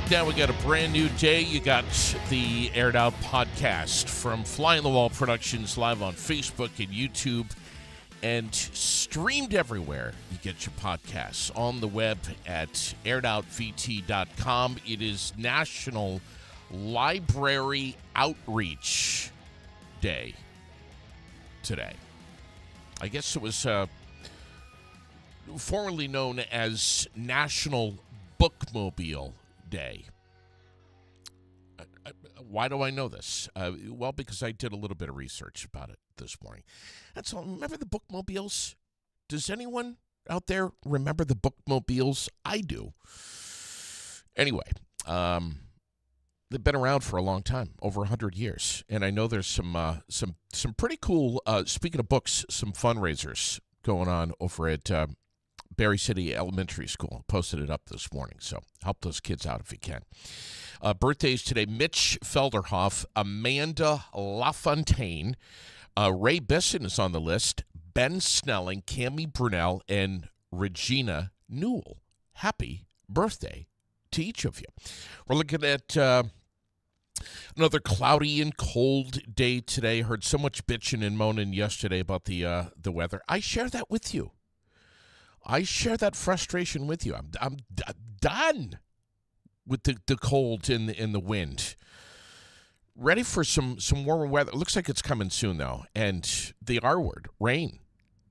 right now we got a brand new day. You got the Aired Out podcast from Fly on the Wall Productions live on Facebook and YouTube and streamed everywhere you get your podcasts on the web at airedoutvt.com. It is National Library Outreach Day today. I guess it was formerly known as National Bookmobile Day. Why do I know this? Well, because I did a little bit of research about it this morning. That's all. Remember the bookmobiles? Does anyone out there remember the bookmobiles? I do. Anyway, they've been around for a long time, over 100 years, and I know there's some pretty cool. Speaking of books, some fundraisers going on over at Berry City Elementary School. Posted it up this morning, so help those kids out if you can. Birthdays today: Mitch Felderhoff, Amanda LaFontaine, Ray Bisson is on the list, Ben Snelling, Cammie Brunel, and Regina Newell. Happy birthday to each of you. We're looking at another cloudy and cold day today. Heard so much bitching and moaning yesterday about the weather. I share that with you. I share that frustration with you. I'm done with the cold and the wind. Ready for some warmer weather. It looks like it's coming soon, though. And the R word, rain,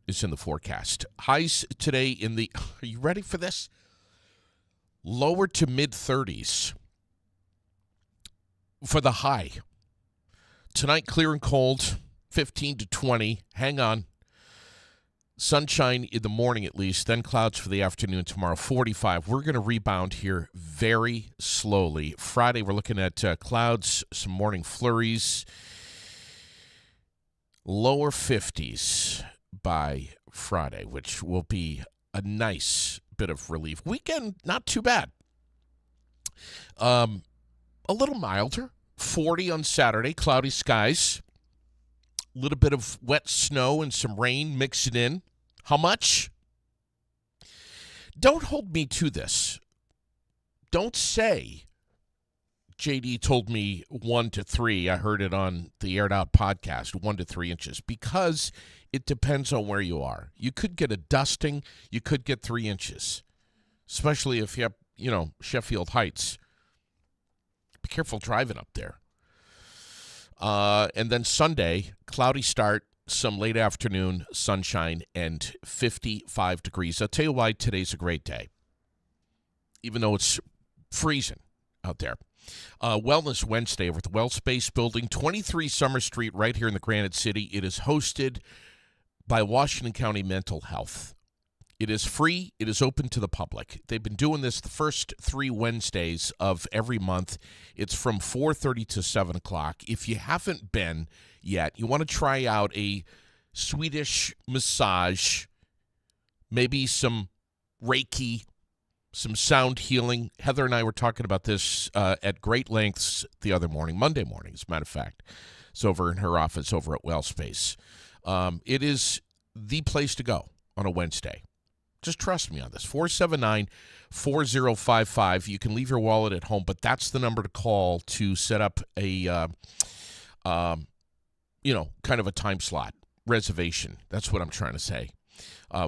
is in the forecast. Highs today in the, are you ready for this? Lower to mid-30s for the high. Tonight, clear and cold, 15 to 20. Hang on. Sunshine in the morning at least, then clouds for the afternoon tomorrow, 45. We're going to rebound here very slowly. Friday, we're looking at clouds, some morning flurries, lower 50s by Friday, which will be a nice bit of relief. Weekend, not too bad. A little milder, 40 on Saturday, cloudy skies. A little bit of wet snow and some rain mixing in. How much? Don't hold me to this. Don't say, JD told me 1 to 3. I heard it on the Aired Out podcast, 1 to 3 inches, because it depends on where you are. You could get a dusting. You could get 3 inches, especially if you have, Sheffield Heights. Be careful driving up there. And then Sunday, cloudy start, some late afternoon sunshine, and 55 degrees. I'll tell you why today's a great day, even though it's freezing out there. Wellness Wednesday over at the WellSpace Building, 23 Summer Street, right here in the Granite City. It is hosted by Washington County Mental Health. It is free. It is open to the public. They've been doing this the first 3 Wednesdays of every month. It's from 4:30 to 7 o'clock. If you haven't been yet, you want to try out a Swedish massage, maybe some Reiki, some sound healing. Heather and I were talking about this at great lengths the other morning, Monday morning, as a matter of fact. It's over in her office over at WellSpace. It is the place to go on a Wednesday. Just trust me on this. 479-4055. You can leave your wallet at home, but that's the number to call to set up a, kind of a time slot reservation. That's what I'm trying to say.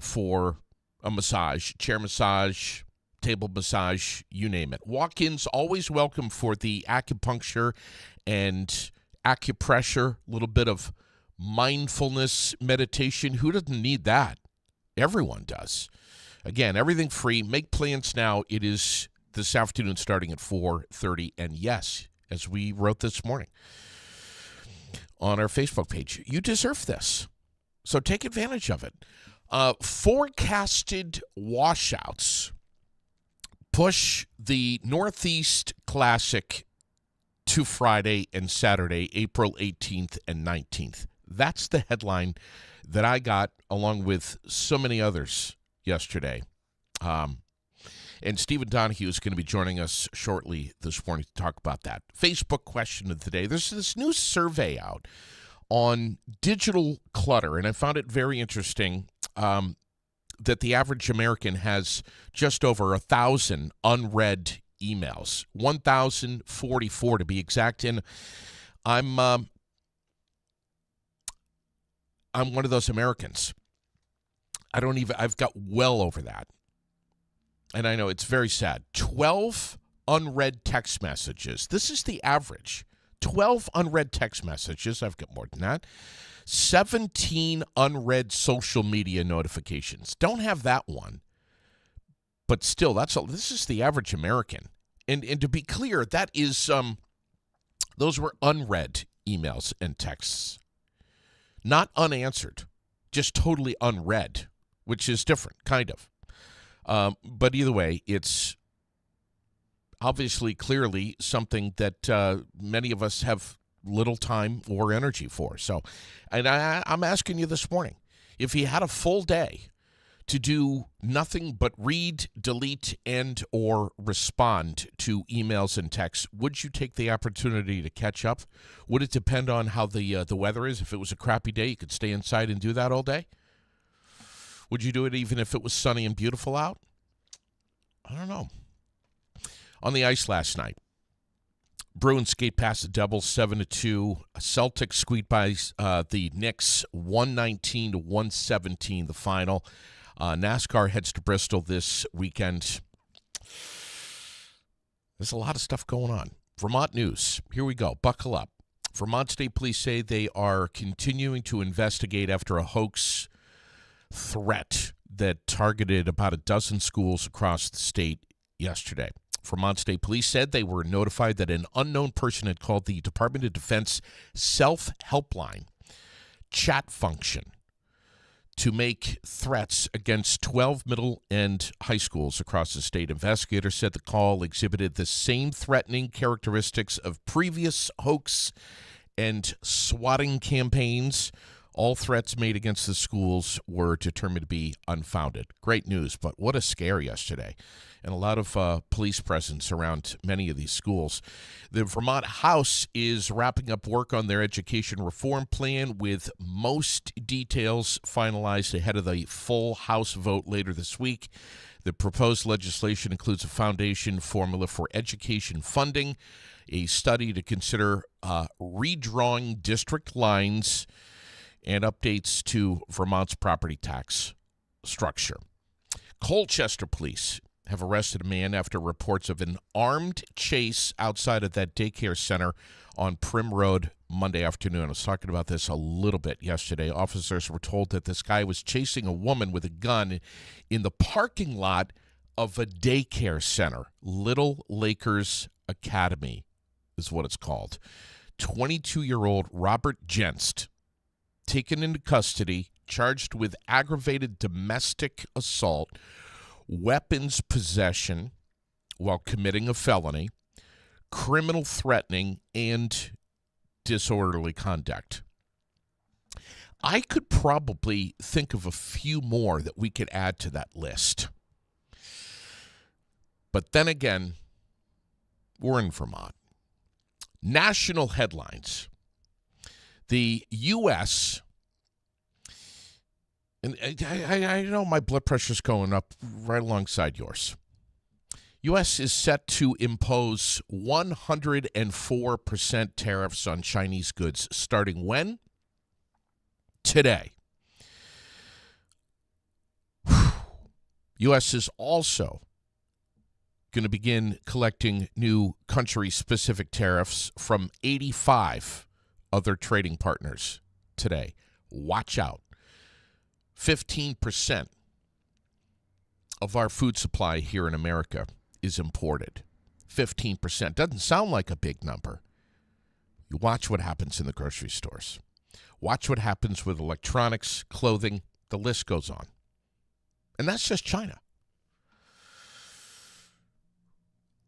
For a massage, chair massage, table massage, you name it. Walk-ins always welcome for the acupuncture and acupressure, a little bit of mindfulness meditation. Who doesn't need that? Everyone does. Again, everything free. Make plans now. It is this afternoon starting at 4:30. And yes, as we wrote this morning on our Facebook page, you deserve this. So take advantage of it. Forecasted washouts push the Northeast Classic to Friday and Saturday, April 18th and 19th. That's the headline that I got, along with so many others yesterday. And Stephen Donahue is going to be joining us shortly this morning to talk about that. Facebook question of the day. There's this new survey out on digital clutter, and I found it very interesting that the average American has just over 1,000 unread emails, 1,044 to be exact. And I'm one of those Americans. I've got well over that. And I know it's very sad. 12 unread text messages. This is the average. 12 unread text messages. I've got more than that. 17 unread social media notifications. Don't have that one. But still, this is the average American. And to be clear, that is those were unread emails and texts. Not unanswered. Just totally unread, which is different, kind of. But either way, it's obviously, clearly something that many of us have little time or energy for. So, and I'm asking you this morning, if you had a full day to do nothing but read, delete, and or respond to emails and texts, would you take the opportunity to catch up? Would it depend on how the weather is? If it was a crappy day, you could stay inside and do that all day? Would you do it even if it was sunny and beautiful out? I don't know. On the ice last night, Bruins skate past the Devils 7-2. Celtics squeaked by the Knicks 119-117, the final. NASCAR heads to Bristol this weekend. There's a lot of stuff going on. Vermont news. Here we go. Buckle up. Vermont State Police say they are continuing to investigate after a hoax threat that targeted about a dozen schools across the state yesterday. Vermont State Police said they were notified that an unknown person had called the Department of Defense self-helpline chat function to make threats against 12 middle and high schools across the state. Investigators said the call exhibited the same threatening characteristics of previous hoax and swatting campaigns. All threats made against the schools were determined to be unfounded. Great news, but what a scare yesterday. And a lot of police presence around many of these schools. The Vermont House is wrapping up work on their education reform plan, with most details finalized ahead of the full House vote later this week. The proposed legislation includes a foundation formula for education funding, a study to consider redrawing district lines, and updates to Vermont's property tax structure. Colchester police have arrested a man after reports of an armed chase outside of that daycare center on Prim Road Monday afternoon. I was talking about this a little bit yesterday. Officers were told that this guy was chasing a woman with a gun in the parking lot of a daycare center. Little Lakers Academy is what it's called. 22-year-old Robert Jenst, taken into custody, charged with aggravated domestic assault, weapons possession while committing a felony, criminal threatening, and disorderly conduct. I could probably think of a few more that we could add to that list. But then again, we're in Vermont. National headlines. The U.S., and I know my blood pressure's going up right alongside yours. U.S. is set to impose 104% tariffs on Chinese goods starting when? Today. U.S. is also going to begin collecting new country-specific tariffs from 85 other trading partners today. Watch out. 15% of our food supply here in America is imported. 15%. Doesn't sound like a big number. You watch what happens in the grocery stores. Watch what happens with electronics, clothing, the list goes on. And that's just China.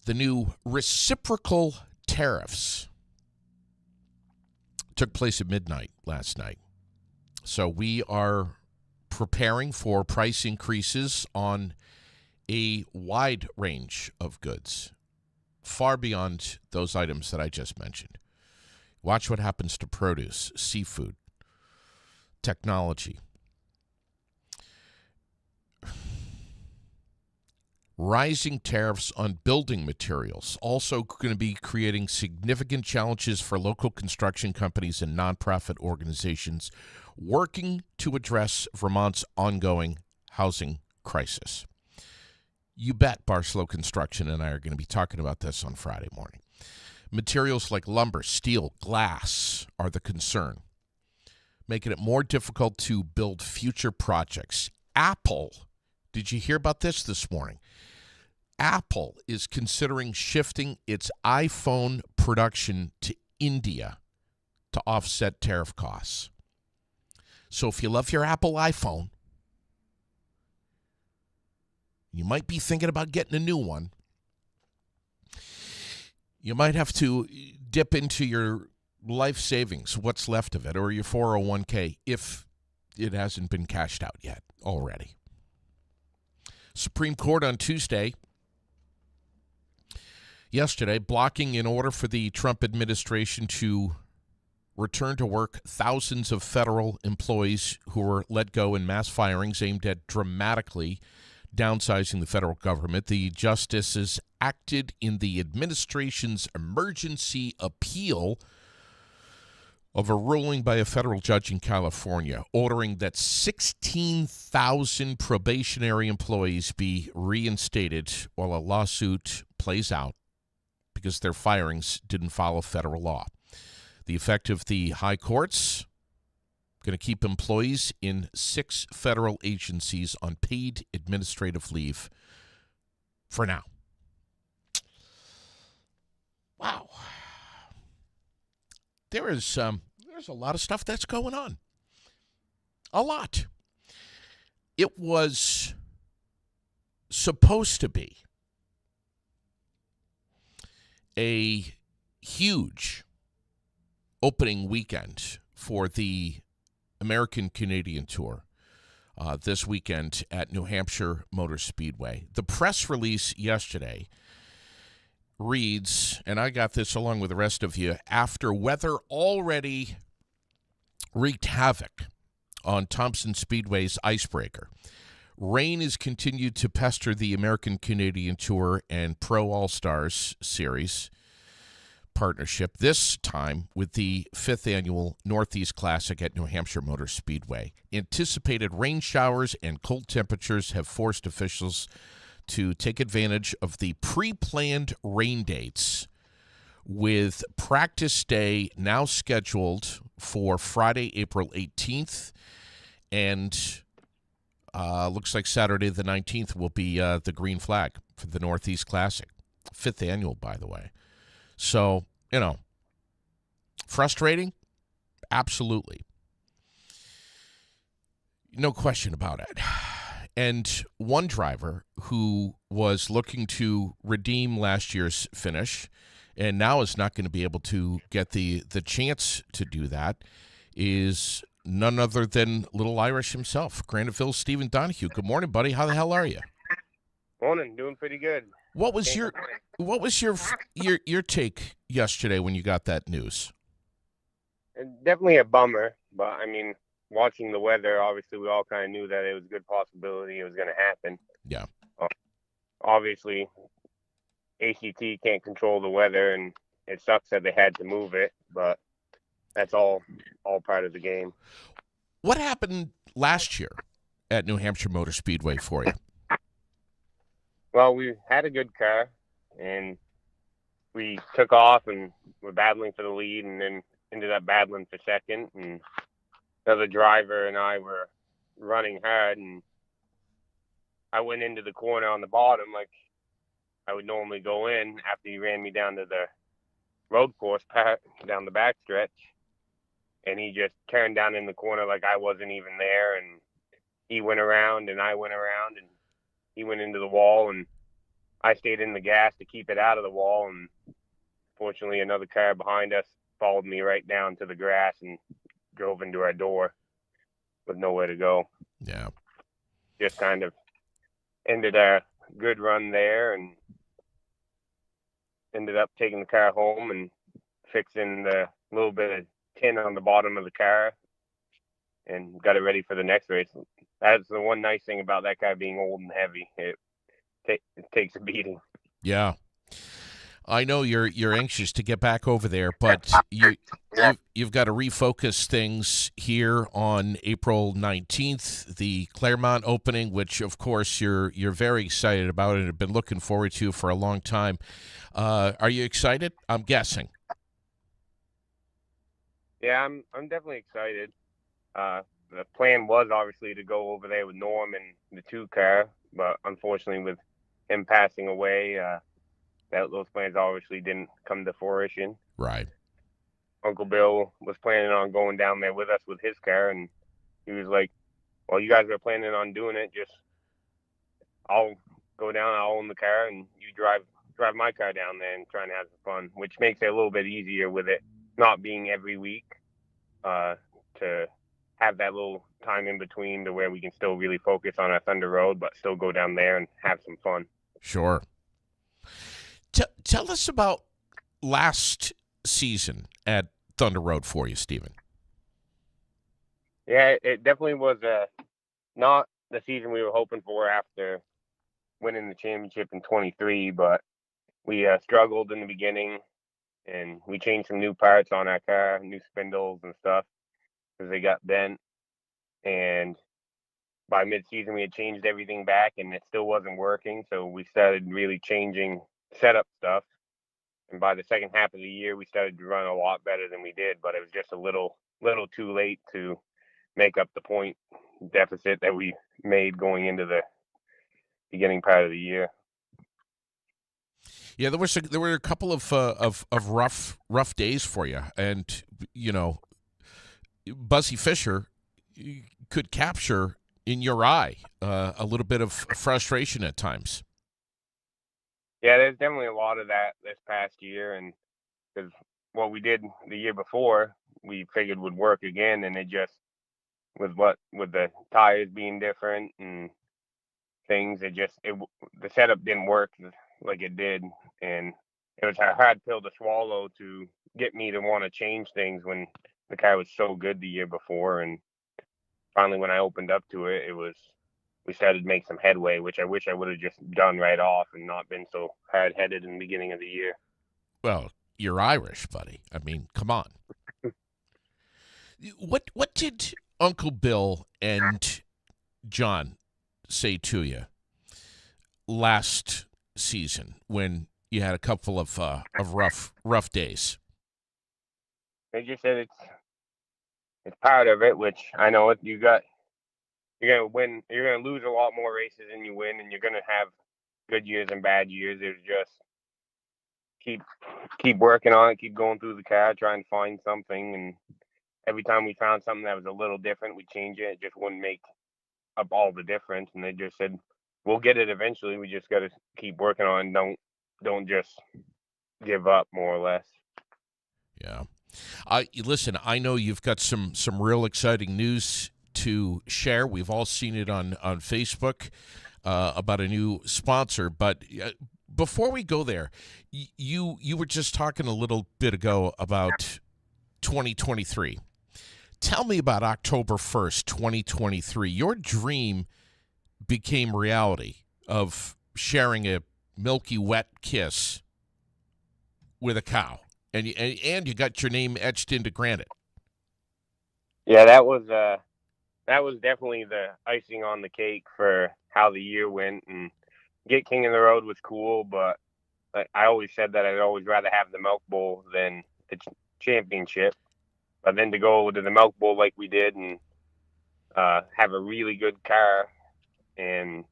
The new reciprocal tariffs took place at midnight last night. So we are preparing for price increases on a wide range of goods, far beyond those items that I just mentioned. Watch what happens to produce, seafood, technology. Rising tariffs on building materials also going to be creating significant challenges for local construction companies and nonprofit organizations working to address Vermont's ongoing housing crisis. You bet Barcelona Construction and I are going to be talking about this on Friday morning. Materials like lumber, steel, glass are the concern, making it more difficult to build future projects. Apple, did you hear about this morning? Apple is considering shifting its iPhone production to India to offset tariff costs. So if you love your Apple iPhone, you might be thinking about getting a new one. You might have to dip into your life savings, what's left of it, or your 401k if it hasn't been cashed out yet already. Supreme Court on yesterday, blocking in order for the Trump administration to return to work thousands of federal employees who were let go in mass firings aimed at dramatically downsizing the federal government. The justices acted in the administration's emergency appeal of a ruling by a federal judge in California ordering that 16,000 probationary employees be reinstated while a lawsuit plays out because their firings didn't follow federal law. The effect of the high courts, going to keep employees in 6 federal agencies on paid administrative leave for now. Wow. There's a lot of stuff that's going on. A lot. It was supposed to be a huge opening weekend for the American Canadian Tour this weekend at New Hampshire Motor Speedway. The press release yesterday reads, and I got this along with the rest of you, after weather already wreaked havoc on Thompson Speedway's icebreaker, rain has continued to pester the American Canadian Tour and Pro All-Stars Series partnership, this time with the 5th annual Northeast Classic at New Hampshire Motor Speedway. Anticipated rain showers and cold temperatures have forced officials to take advantage of the pre-planned rain dates, with practice day now scheduled for Friday, April 18th, and looks like Saturday the 19th will be the green flag for the Northeast Classic. 5th annual, by the way. So, frustrating? Absolutely. No question about it. And one driver who was looking to redeem last year's finish and now is not going to be able to get the chance to do that is none other than Little Irish himself, Graniteville's Stephen Donahue. Good morning, buddy. How the hell are you? Morning. Doing pretty good. What was your take yesterday when you got that news? Definitely a bummer, but I mean, watching the weather, obviously we all kind of knew that it was a good possibility it was going to happen. Yeah. Obviously, ACT can't control the weather, and it sucks that they had to move it, but that's all part of the game. What happened last year at New Hampshire Motor Speedway for you? Well, we had a good car, and we took off and were battling for the lead, and then ended up battling for second. And the other driver and I were running hard, and I went into the corner on the bottom like I would normally go in after he ran me down to the road course, down the back stretch. And he just turned down in the corner like I wasn't even there. And he went around and I went around, and he went into the wall, and I stayed in the gas to keep it out of the wall. And fortunately, another car behind us followed me right down to the grass and drove into our door with nowhere to go. Yeah. Just kind of ended our good run there, and ended up taking the car home and fixing the little bit of tin on the bottom of the car and got it ready for the next race. That's the one nice thing about that car being old and heavy. It it takes a beating. Yeah. I know you're anxious to get back over there, but you've got to refocus things here on April 19th, the Claremont opening, which of course you're very excited about and have been looking forward to for a long time. Are you excited? I'm guessing. Yeah, I'm definitely excited. The plan was obviously to go over there with Norm and the 2 car, but unfortunately with him passing away, those plans obviously didn't come to fruition. Right. Uncle Bill was planning on going down there with us with his car, and he was like, "Well, you guys are planning on doing it. Just I'll go down, I'll own the car, and you drive my car down there and try and have some fun," which makes it a little bit easier with it not being every week, uh, to have that little time in between to where we can still really focus on our Thunder Road, but still go down there and have some fun. Sure. Tell us about last season at Thunder Road for you, Stephen. Yeah, it definitely was not the season we were hoping for after winning the championship in 23, but we struggled in the beginning, and we changed some new parts on our car, new spindles and stuff, because they got bent. And by mid-season, we had changed everything back, and it still wasn't working. So we started really changing setup stuff. And by the second half of the year, we started to run a lot better than we did. But it was just a little too late to make up the point deficit that we made going into the beginning part of the year. Yeah, there were a couple of rough days for you, and you know, Buzzy Fisher could capture in your eye a little bit of frustration at times. Yeah, there's definitely a lot of that this past year, and because what we did the year before, we figured would work again, and it just with the tires being different and things, the setup didn't work like it did, and it was a hard pill to swallow to get me to want to change things when the car was so good the year before. And finally, when I opened up to it, we started to make some headway, which I wish I would have just done right off and not been so hard headed in the beginning of the year. Well, you're Irish, buddy. I mean, come on. What did Uncle Bill and John say to you last season when you had a couple of rough days? They just said it's part of it, which I know you're gonna win, you're gonna lose a lot more races than you win, and you're gonna have good years and bad years. It's just keep working on it, keep going through the car, trying to find something, and every time we found something that was a little different, we change it. It just wouldn't make up all the difference, and they just said we'll get it eventually. We just got to keep working on it. Don't just give up, more or less. Yeah. Listen, I know you've got some real exciting news to share. We've all seen it on Facebook about a new sponsor. But before we go there, you were just talking a little bit ago about 2023. Tell me about October 1st, 2023. Your dream became reality of sharing a milky wet kiss with a cow. And you got your name etched into granite. Yeah, that was definitely the icing on the cake for how the year went. And get King of the Road was cool, but I always said that I'd always rather have the Milk Bowl than the championship. But then to go to the Milk Bowl like we did and have a really good car and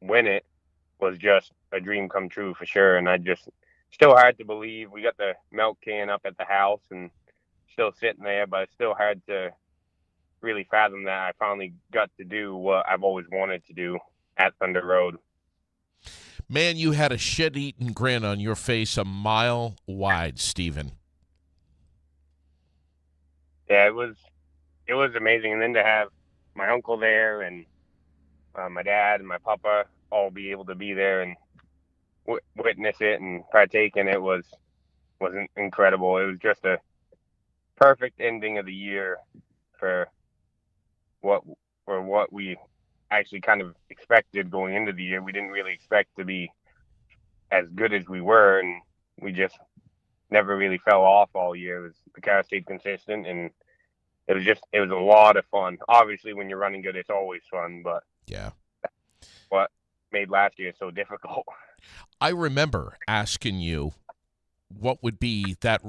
win it was just a dream come true for sure. And I just still hard to believe we got the milk can up at the house and still sitting there, but it's still hard to really fathom that I finally got to do what I've always wanted to do at Thunder Road. Man, you had a shit-eating grin on your face a mile wide, Stephen. Yeah, it was amazing, and then to have my uncle there and my dad and my papa all be able to be there and witness it and partake in it was incredible. It was just a perfect ending of the year for what we actually kind of expected going into the year. We didn't really expect to be as good as we were, and we just never really fell off all year. The car stayed consistent, and it was a lot of fun. Obviously, when you're running good, it's always fun, but Yeah. what made last year so difficult. I remember asking you what would be that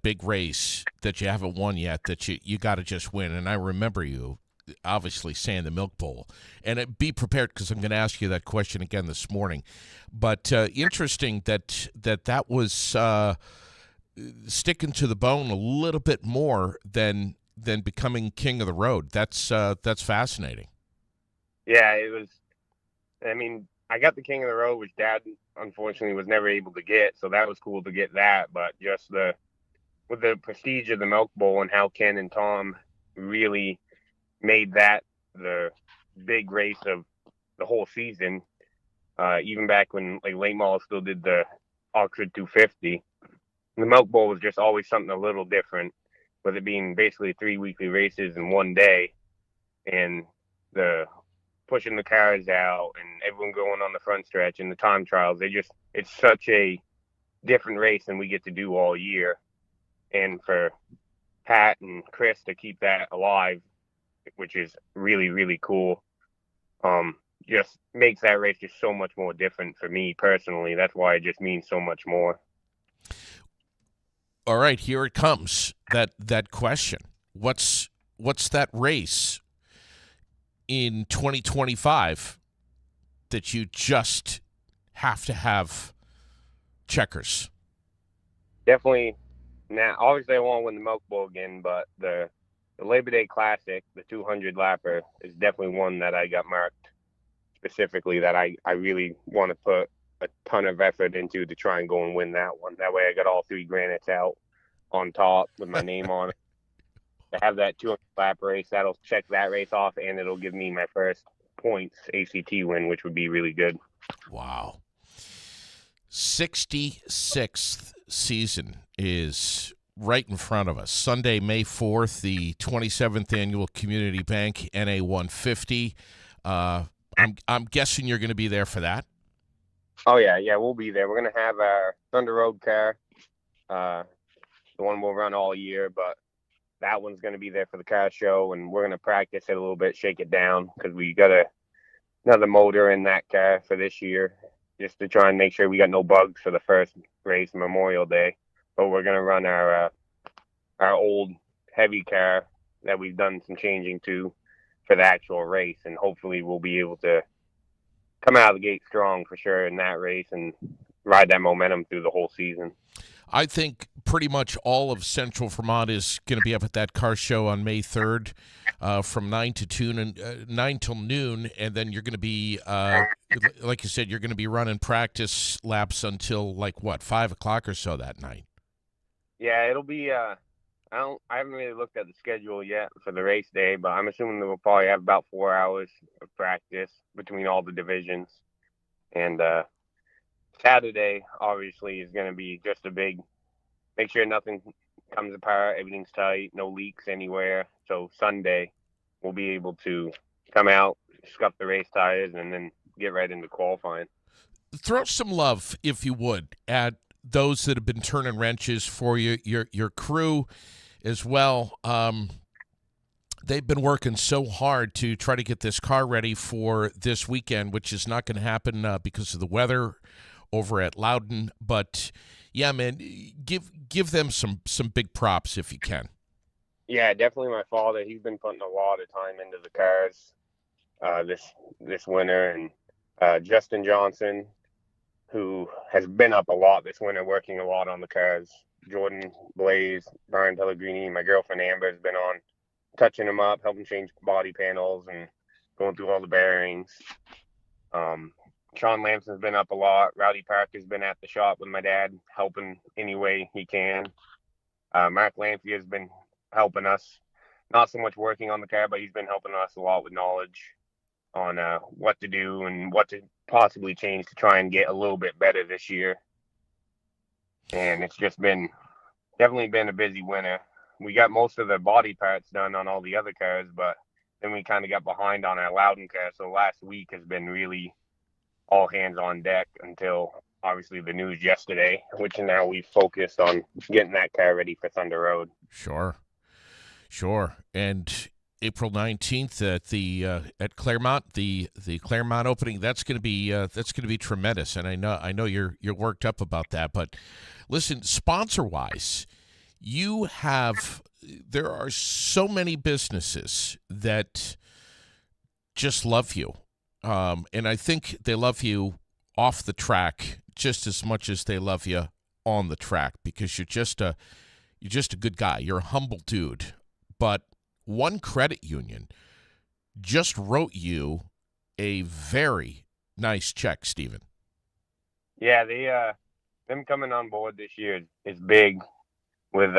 big race that you haven't won yet that you got to just win, and I remember you obviously saying the Milk Bowl, and be prepared because I'm going to ask you that question again this morning. But interesting that was sticking to the bone a little bit more than becoming king of the road. That's fascinating. Yeah, it was. I mean, I got the king of the road, which Dad unfortunately was never able to get, so that was cool to get that. But just with the prestige of the Milk Bowl and how Ken and Tom really made that the big race of the whole season. Even back when like late model still did the Oxford 250, the Milk Bowl was just always something a little different, with it being basically 3 weekly races in one day, and the pushing the cars out and everyone going on the front stretch and the time trials. It's such a different race than we get to do all year, and for Pat and Chris to keep that alive, which is really, really cool. Just makes that race just so much more different for me personally. That's why it just means so much more. All right, here it comes. That question. What's that race in 2025 that you just have to have checkers? Definitely. Now, obviously, I want to win the Milk Bowl again, but the Labor Day Classic, the 200 lapper, is definitely one that I got marked specifically that I really want to put a ton of effort into to try and go and win that one. That way I got all 3 granites out on top with my name on it. To have that 200 lap race, that'll check that race off, and it'll give me my first points ACT win, which would be really good. Wow. 66th season is right in front of us. Sunday, May 4th, the 27th Annual Community Bank NA 150. I'm guessing you're going to be there for that. Oh, yeah, we'll be there. We're going to have our Thunder Road car, the one we'll run all year, but that one's going to be there for the car show, and we're going to practice it a little bit, shake it down, because we got another motor in that car for this year, just to try and make sure we got no bugs for the first race, Memorial Day. But we're going to run our old heavy car that we've done some changing to for the actual race, and hopefully we'll be able to come out of the gate strong for sure in that race and ride that momentum through the whole season. I think pretty much all of Central Vermont is going to be up at that car show on May 3rd from 9 till noon, and then you're going to be, like you said, you're going to be running practice laps until, 5 o'clock or so that night. Yeah, it'll be I haven't really looked at the schedule yet for the race day, but I'm assuming that we'll probably have about 4 hours of practice between all the divisions. And Saturday, obviously, is going to be just a big, make sure nothing comes apart, everything's tight, no leaks anywhere. So Sunday, we'll be able to come out, scuff the race tires, and then get right into qualifying. Throw some love, if you would, at those that have been turning wrenches for you, your crew as well. They've been working so hard to try to get this car ready for this weekend, which is not going to happen because of the weather over at Loudon. But yeah, man, give them some big props if you can. Yeah, definitely my father. He's been putting a lot of time into the cars this winter, and Justin Johnson, who has been up a lot this winter, working a lot on the cars. Jordan Blaze, Brian Pellegrini, my girlfriend Amber has been on, touching them up, helping change body panels and going through all the bearings. Sean Lamson's been up a lot. Rowdy Parker's been at the shop with my dad, helping any way he can. Mark Lamphy has been helping us, not so much working on the car, but he's been helping us a lot with knowledge on what to do and what to possibly change to try and get a little bit better this year. And it's just definitely been a busy winter. We got most of the body parts done on all the other cars, but then we kind of got behind on our Loudon car. So last week has been really all hands on deck until obviously the news yesterday, which now we focused on getting that car ready for Thunder Road. Sure. Sure. And April 19th at Claremont, the Claremont opening, that's going to be tremendous. And I know you're worked up about that, but listen, sponsor-wise, there are so many businesses that just love you. And I think they love you off the track just as much as they love you on the track, because you're just a good guy. You're a humble dude. But one credit union just wrote you a very nice check, Stephen. Yeah, them coming on board this year is big. With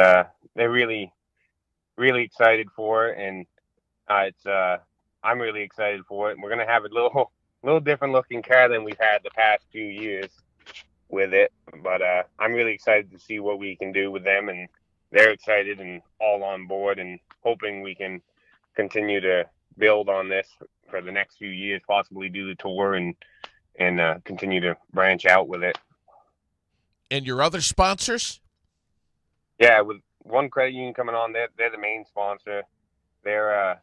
they're really excited for it, and I'm really excited for it. We're gonna have a little different looking car than we've had the past few years with it, but I'm really excited to see what we can do with them, and they're excited and all on board, and hoping we can continue to build on this for the next few years, possibly do the tour and continue to branch out with it. And your other sponsors? Yeah, with one credit union coming on, they're the main sponsor. They're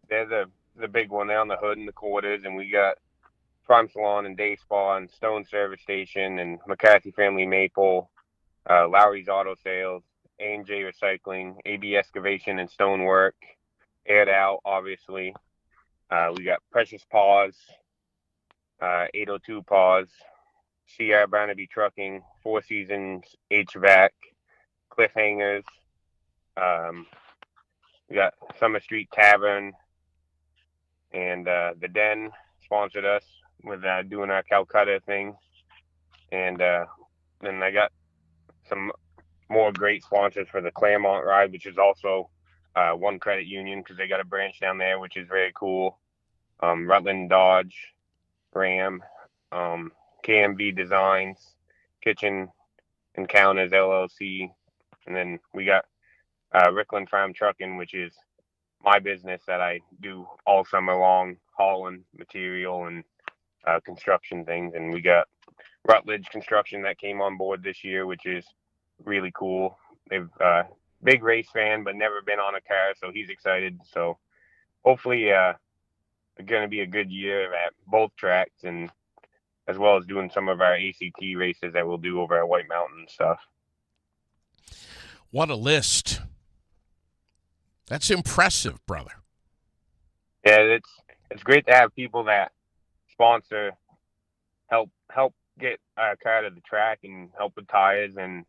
the big one. They're on the hood and the quarters, and we got Prime Salon and Day Spa and Stone Service Station and McCarthy Family Maple, Lowry's Auto Sales, A&J Recycling, AB Excavation and Stonework, Aired Out, obviously. We got Precious Paws, 802 Paws, CR Barnaby Trucking, Four Seasons HVAC, Cliffhangers. We got Summer Street Tavern, and the Den sponsored us with doing our Calcutta thing. And then I got some more great sponsors for the Claremont ride, which is also one credit union, because they got a branch down there, which is very cool. Rutland Dodge, Ram, KMB Designs, Kitchen and Counters LLC, and then we got Rickland Farm Trucking, which is my business that I do all summer long, hauling material and construction things. And we got Rutledge Construction that came on board this year, which is really cool. They've big race fan, but never been on a car, so he's excited. So hopefully going to be a good year at both tracks, and as well as doing some of our ACT races that we'll do over at White Mountain and stuff. What a list. That's impressive, brother. Yeah, it's great to have people that sponsor, help get our car to the track and help with tires and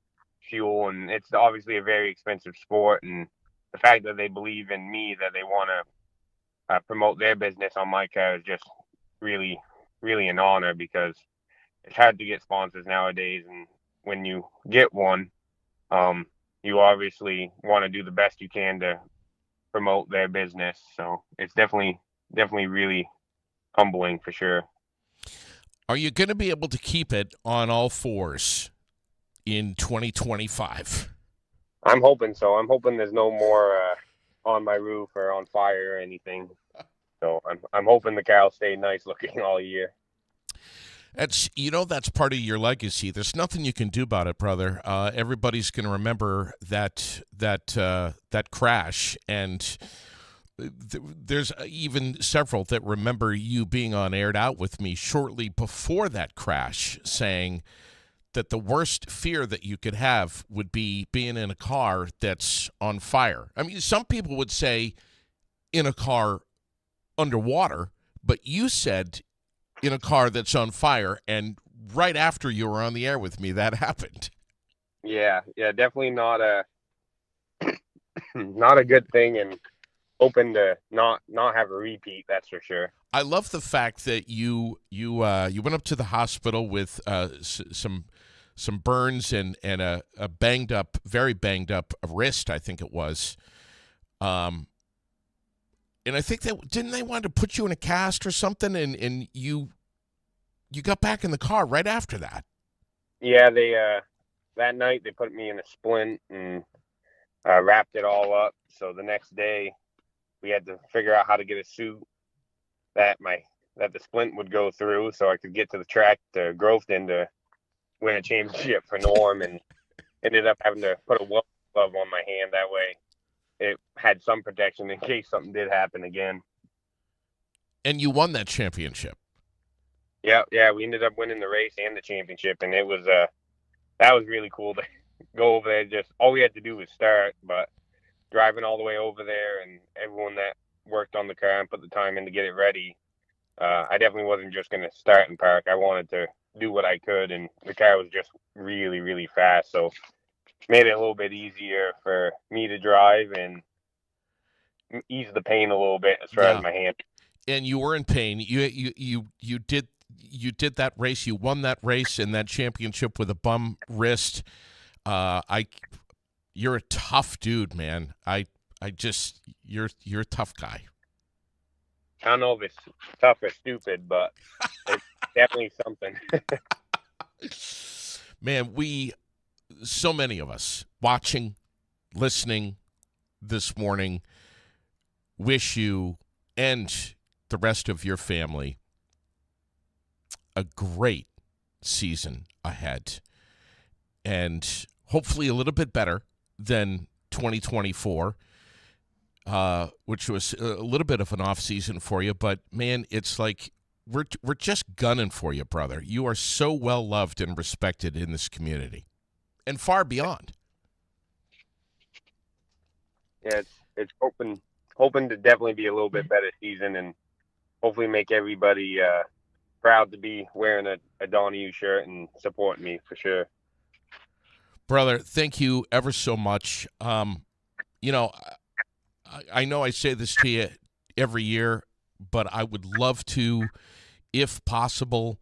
fuel. And it's obviously a very expensive sport, and the fact that they believe in me, that they want to promote their business on my car, is just really, really an honor, because it's hard to get sponsors nowadays. And when you get one, you obviously want to do the best you can to promote their business. So it's definitely really humbling for sure. Are you going to be able to keep it on all fours in 2025? I'm hoping so. I'm hoping there's no more on my roof or on fire or anything. So I'm hoping the cows stay nice looking all year. That's part of your legacy. There's nothing you can do about it, brother. Everybody's going to remember that crash, and there's even several that remember you being on Aired Out with me shortly before that crash, saying that the worst fear that you could have would be being in a car that's on fire. I mean, some people would say in a car underwater, but you said in a car that's on fire, and right after you were on the air with me, that happened. Yeah, definitely not a good thing, and hoping to not have a repeat. That's for sure. I love the fact that you went up to the hospital with some burns and a very banged up wrist, I think it was. And I think didn't they want to put you in a cast or something, and you got back in the car right after that. Yeah, they that night they put me in a splint and wrapped it all up. So the next day we had to figure out how to get a suit that the splint would go through, so I could get to the track to Groveton to win a championship for Norm, and ended up having to put a glove on my hand. That way, it had some protection in case something did happen again. And you won that championship. Yeah, we ended up winning the race and the championship, and it was that was really cool to go over there. Just all we had to do was start, but driving all the way over there and everyone that worked on the car and put the time in to get it ready, I definitely wasn't just going to start and park. I wanted to do what I could, and the car was just really, really fast, so made it a little bit easier for me to drive and ease the pain a little bit as far as my hand. And you were in pain. You did that race. You won that race and that championship with a bum wrist. You're a tough dude, man. You're a tough guy. I don't know if it's tough or stupid, but it's definitely something. Man, so many of us watching, listening this morning, wish you and the rest of your family a great season ahead, and hopefully a little bit better than 2024, which was a little bit of an off season for you. But man, it's like we're just gunning for you, brother. You are so well loved and respected in this community, and far beyond. Yeah, it's hoping to definitely be a little bit better season, and hopefully make everybody proud to be wearing a Donahue shirt and supporting me for sure. Brother, thank you ever so much. You know, I know I say this to you every year, but I would love to, if possible,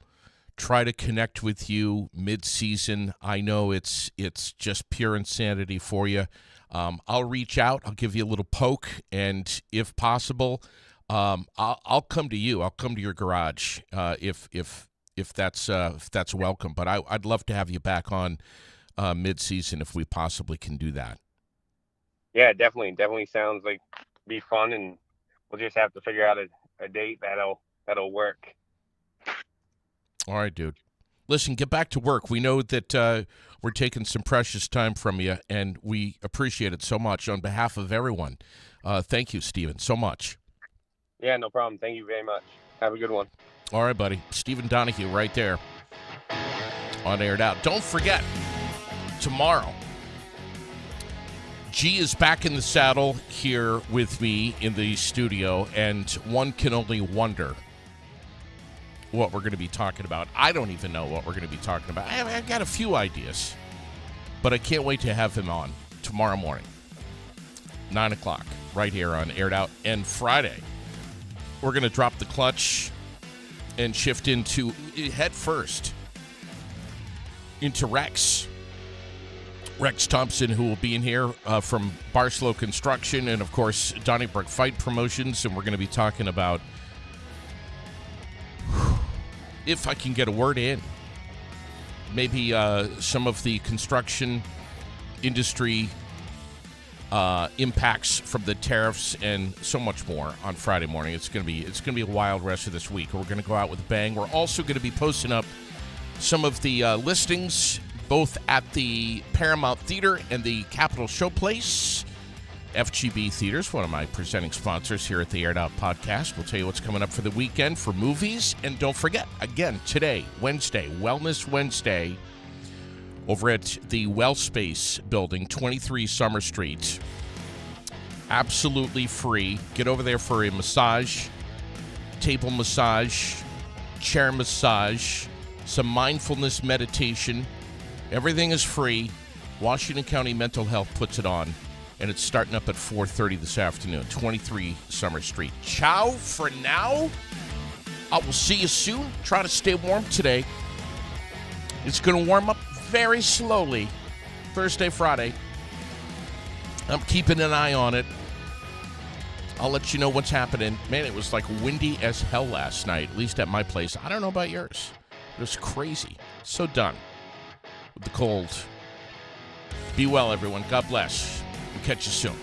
try to connect with you mid-season. I know it's just pure insanity for you. I'll reach out. I'll give you a little poke, and if possible, I'll come to you. I'll come to your garage if that's welcome. But I'd love to have you back on mid-season if we possibly can do that. Yeah, definitely sounds like be fun, and we'll just have to figure out a date that'll work. All right, dude. Listen, get back to work. We know that we're taking some precious time from you, and we appreciate it so much. On behalf of everyone, thank you, Stephen, so much. Yeah, no problem. Thank you very much. Have a good one. All right, buddy. Stephen Donahue right there on Aired Out. Don't forget, tomorrow, G is back in the saddle here with me in the studio, and one can only wonder what we're going to be talking about. I don't even know what we're going to be talking about. I've got a few ideas, but I can't wait to have him on tomorrow morning, 9 o'clock, right here on Aired Out. And Friday, we're going to drop the clutch and shift into head first into Rex Thompson, who will be in here from Barslow Construction and, of course, Donnybrook Fight Promotions. And we're going to be talking about, if I can get a word in, maybe some of the construction industry impacts from the tariffs and so much more on Friday morning. It's going to be a wild rest of this week. We're going to go out with a bang. We're also going to be posting up some of the listings both at the Paramount Theater and the Capitol Showplace. FGB Theaters, one of my presenting sponsors here at the Aired Out Podcast. We'll tell you what's coming up for the weekend for movies. And don't forget, again, today, Wednesday, Wellness Wednesday, over at the WellSpace building, 23 Summer Street. Absolutely free. Get over there for a massage, table massage, chair massage, some mindfulness meditation. Everything is free. Washington County Mental Health puts it on, and it's starting up at 4:30 this afternoon, 23 Summer Street. Ciao for now. I will see you soon. Try to stay warm today. It's going to warm up very slowly Thursday, Friday. I'm keeping an eye on it. I'll let you know what's happening. Man, it was like windy as hell last night, at least at my place. I don't know about yours. It was crazy. So done with the cold. Be well, everyone. God bless. We'll catch you soon.